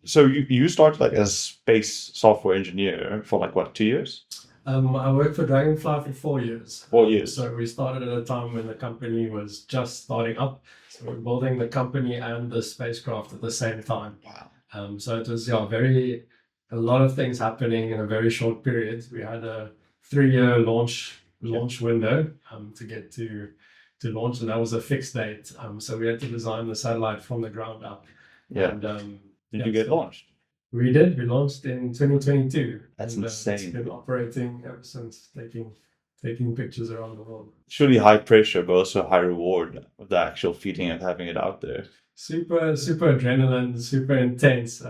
So you started like as a space software engineer for like what, 2 years? I worked for Dragonfly for 4 years. 4 years. So we started at a time when the company was just starting up. So we were building the company and the spacecraft at the same time. Wow. So it was a lot of things happening in a very short period. We had a 3-year launch window to get to launch, and that was a fixed date. So we had to design the satellite from the ground up. Yeah. And Did you get launched? we did. We launched in 2022. That's and, insane. It's been operating ever since, taking pictures around the world. Surely high pressure, but also high reward of the actual feeling of having it out there. Super adrenaline, super intense.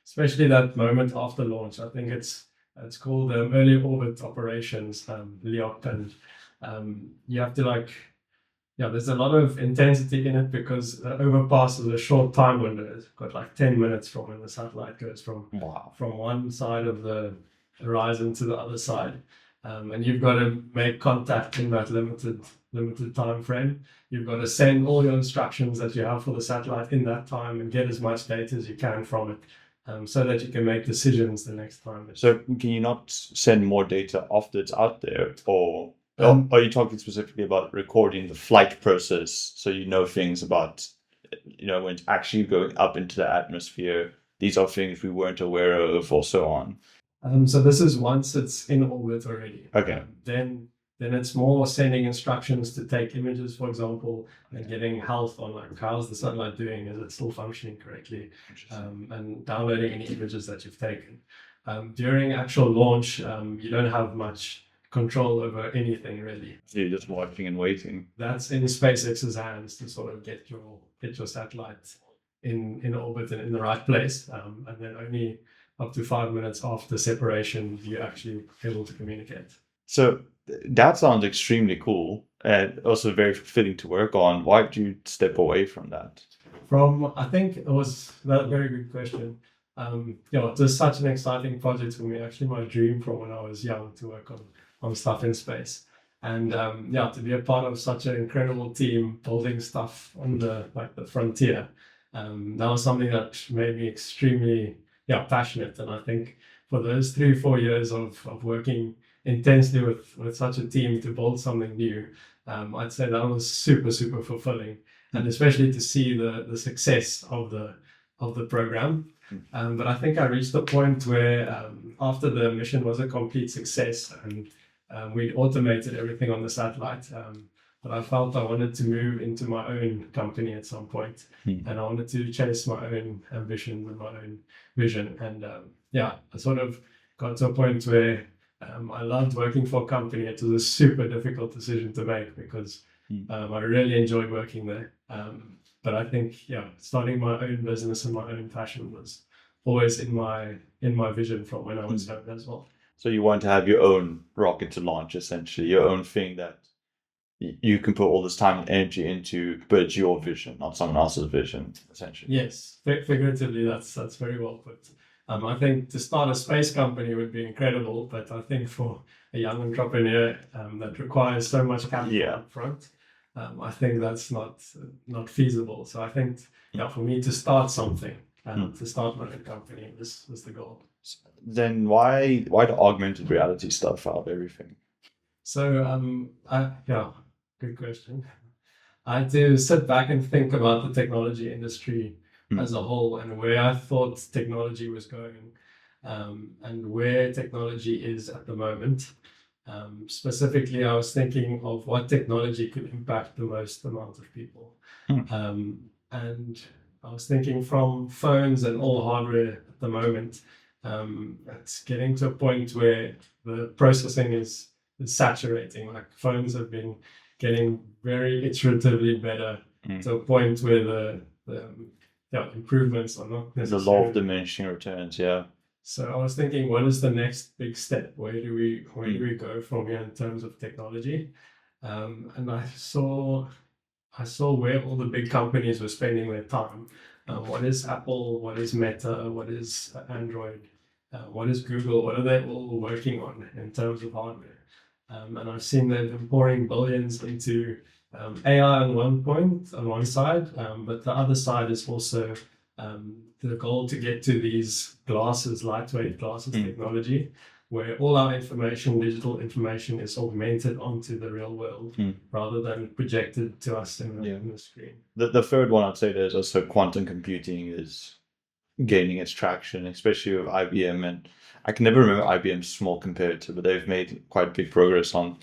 Especially that moment after launch. I think it's called early orbit operations, LEOP, and you have to there's a lot of intensity in it because the overpass is a short time window. It's got like 10 minutes from when the satellite goes from one side of the horizon to the other side. And you've got to make contact in that limited time frame. You've got to send all your instructions that you have for the satellite in that time and get as much data as you can from it, so that you can make decisions the next time. So can you not send more data after it's out there, or are you talking specifically about recording the flight process so you know things about, when it's actually going up into the atmosphere, these are things we weren't aware of, or so on? So this is once it's in orbit already. Okay. Then it's more sending instructions to take images, for example, and getting health on, like, how's the satellite doing? Is it still functioning correctly? And downloading any images that you've taken. During actual launch, you don't have much control over anything really. So you're just watching and waiting. That's in SpaceX's hands to sort of get your satellite in orbit and in the right place, and then only up to 5 minutes after separation you're actually able to communicate. So that sounds extremely cool and also very fulfilling to work on. Why did you step away from that? I think it was a very good question. It was such an exciting project for me. Actually, my dream from when I was young to work on stuff in space, and to be a part of such an incredible team building stuff on the frontier. That was something that made me extremely passionate, and I think for those 3-4 years of working intensely with such a team to build something new, I'd say that was super fulfilling, and especially to see the success of the program. But I think I reached a point where after the mission was a complete success and we'd automated everything on the satellite, but I felt I wanted to move into my own company at some point, and I wanted to chase my own ambitions and my own vision. And I sort of got to a point where I loved working for a company. It was a super difficult decision to make because I really enjoyed working there. But I think starting my own business and my own passion was always in my vision from when I was young as well. So you want to have your own rocket to launch, essentially, your own thing that you can put all this time and energy into, but it's your vision, not someone else's vision, essentially. Yes, figuratively, that's very well put. I think to start a space company would be incredible, but I think for a young entrepreneur that requires so much capital up front, I think that's not feasible. So I think for me to start something, to start my own company, this was the goal. Then why the augmented reality stuff out of everything? So good question. I had to sit back and think about the technology industry as a whole and where I thought technology was going, and where technology is at the moment. Specifically, I was thinking of what technology could impact the most amount of people. And I was thinking from phones and all hardware at the moment, it's getting to a point where the processing is saturating. Like, phones have been getting very iteratively better to a point where the improvements are not necessarily. The law of diminishing returns, yeah. So I was thinking, what is the next big step? Where do we go from here in terms of technology? And I saw where all the big companies were spending their time. What is Apple? What is Meta? What is Android? What is Google? What are they all working on in terms of hardware? And I've seen them pouring billions into AI on one side, but the other side is also the goal to get to these glasses, lightweight glasses technology, where all our information, digital information, is augmented onto the real world rather than projected to us in the screen. The third one I'd say there's also quantum computing is gaining its traction, especially with IBM. And I can never remember IBM's small competitor, but they've made quite big progress on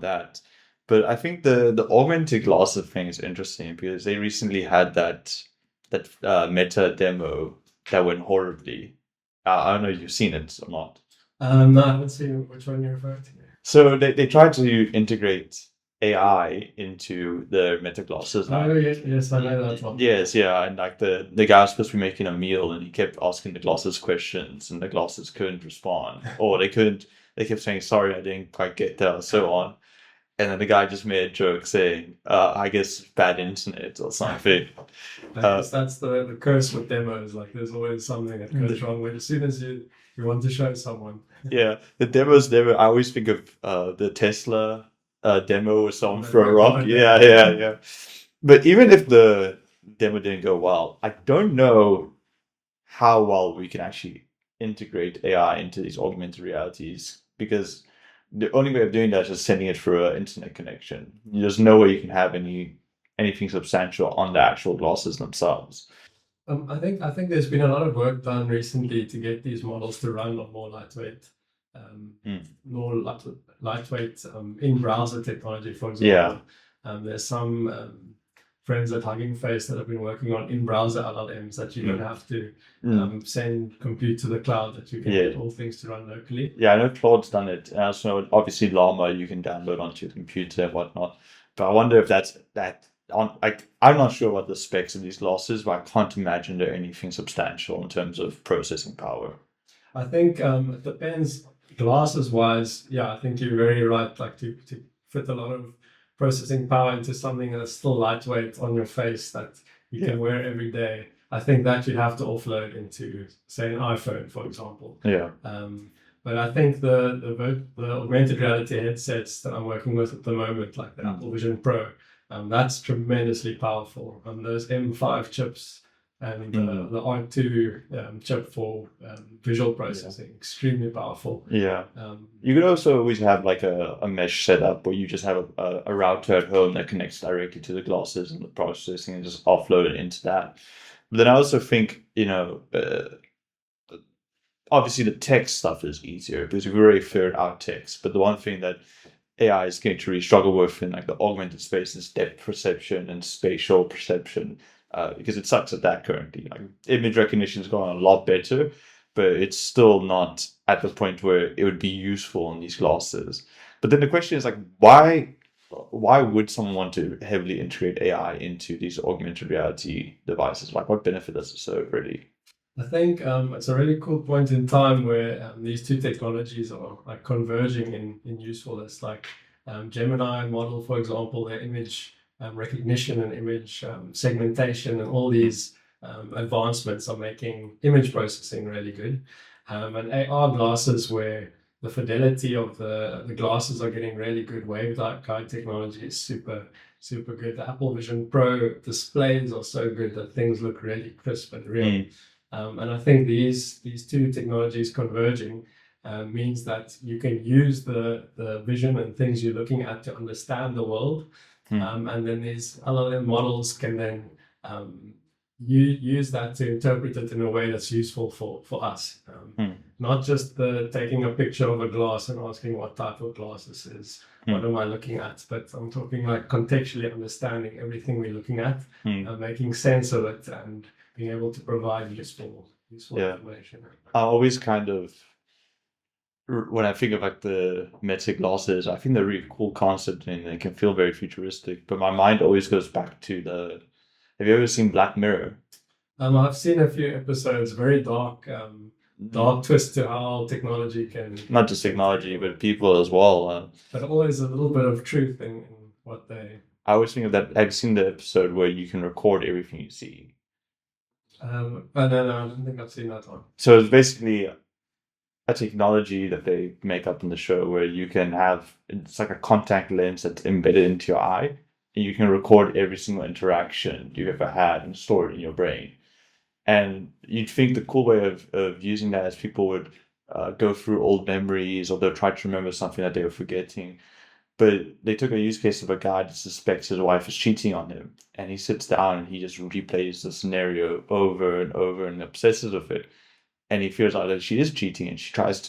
that. But I think the augmented glasses thing is interesting because they recently had that Meta demo that went horribly. I don't know if you've seen it or not. No, I haven't seen which one you're referring to. So they tried to integrate AI into the Meta glasses. Oh, yes, I know that one. Yes, yeah, and like the guy was supposed to be making a meal, and he kept asking the glasses questions, and the glasses couldn't respond, or they couldn't. They kept saying, "Sorry, I didn't quite get that," so on. And then the guy just made a joke saying, "I guess bad internet or something." That's the curse with demos. Like, there's always something that goes wrong with as soon as you want to show someone. Yeah, the demos never. I always think of the Tesla demo or something for a rock. Yeah. But even if the demo didn't go well, I don't know how well we can actually integrate AI into these augmented realities, because the only way of doing that is just sending it through an internet connection. There's no way you can have anything substantial on the actual glasses themselves. I think there's been a lot of work done recently to get these models to run on more lightweight, in-browser technology, for example. There's some friends at Hugging Face that have been working on in-browser LLMs that you don't have to send compute to the cloud, that you can get all things to run locally. Yeah, I know Claude's done it. And also know, obviously, Llama you can download onto your computer and whatnot. But I wonder if that's that. I'm not sure what the specs of these glasses, but I can't imagine they're anything substantial in terms of processing power. I think it depends. Glasses wise, yeah, I think you're very right. Like to fit a lot of processing power into something that's still lightweight on your face that you can wear every day. I think that you'd have to offload into, say, an iPhone, for example. Yeah. But I think the augmented reality headsets that I'm working with at the moment, like the Apple Vision Pro, that's tremendously powerful. Those M5 chips and the R2 chip for visual processing, extremely powerful. Yeah. You could also always have like a mesh setup where you just have a router at home that connects directly to the glasses and the processing, and just offload it into that. But then I also think, obviously the text stuff is easier because we've already figured out text. But the one thing that AI is going to really struggle with in like the augmented space is depth perception and spatial perception, because it sucks at that currently. Like, image recognition has gone a lot better, but it's still not at the point where it would be useful in these glasses. But then the question is like, why would someone want to heavily integrate AI into these augmented reality devices? Like, what benefit does it serve really? I think it's a really cool point in time where these two technologies are like converging in usefulness. Like Gemini model, for example, their image recognition and image segmentation and all these advancements are making image processing really good. And AR glasses, where the fidelity of the glasses are getting really good. Waveguide technology is super good. The Apple Vision Pro displays are so good that things look really crisp and real. And I think these two technologies converging means that you can use the vision and things you're looking at to understand the world. And then these LLM models can then use that to interpret it in a way that's useful for us. Not just taking a picture of a glass and asking what type of glass this is, what am I looking at, but I'm talking like contextually understanding everything we're looking at, making sense of it, and being able to provide useful information. I always kind of, when I think of like the Meta glasses, I think they're a really cool concept and they can feel very futuristic. But my mind always goes back to have you ever seen Black Mirror? I've seen a few episodes, very dark twist to how technology can... Not just technology, but people as well. But always a little bit of truth in what they... I always think of that. I've seen the episode where you can record everything you see. No, I don't think I've seen that one. So it's basically a technology that they make up in the show where you can have, it's like a contact lens that's embedded into your eye, and you can record every single interaction you've ever had and store it in your brain. And you'd think the cool way of using that is people would go through old memories, or they'll try to remember something that they were forgetting. But they took a use case of a guy that suspects his wife is cheating on him, and he sits down and he just replays the scenario over and over and obsesses with it. And he feels like that she is cheating, and he tries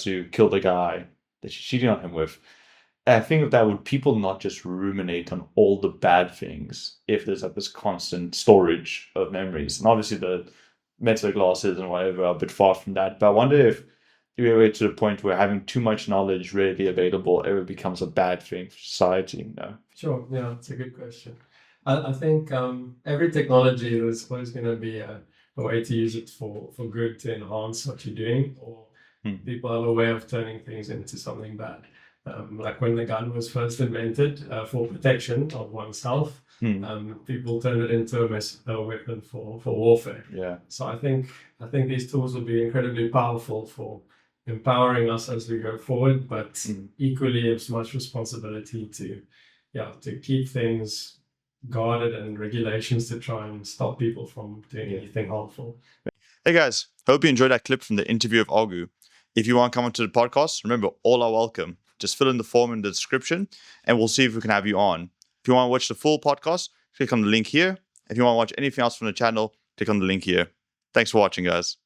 to kill the guy that she's cheating on him with. And I think that would people not just ruminate on all the bad things if there's like this constant storage of memories. And obviously the mental glasses and whatever are a bit far from that. But I wonder if we're to the point where having too much knowledge readily available ever becomes a bad thing for society, Sure, yeah, it's a good question. I think every technology is always going to be a way to use it for good, to enhance what you're doing, or people have a way of turning things into something bad. Like when the gun was first invented for protection of oneself, people turned it into a weapon for warfare. Yeah. So I think these tools will be incredibly powerful for empowering us as we go forward, but equally it's much responsibility to keep things guarded and regulations to try and stop people from doing anything harmful. Hey guys, hope you enjoyed that clip from the interview of Augu. If you want to come onto the podcast, remember, all are welcome. Just fill in the form in the description and we'll see if we can have you on. If you want to watch the full podcast, click on the link here. If you want to watch anything else from the channel, click on the link here. Thanks for watching, guys.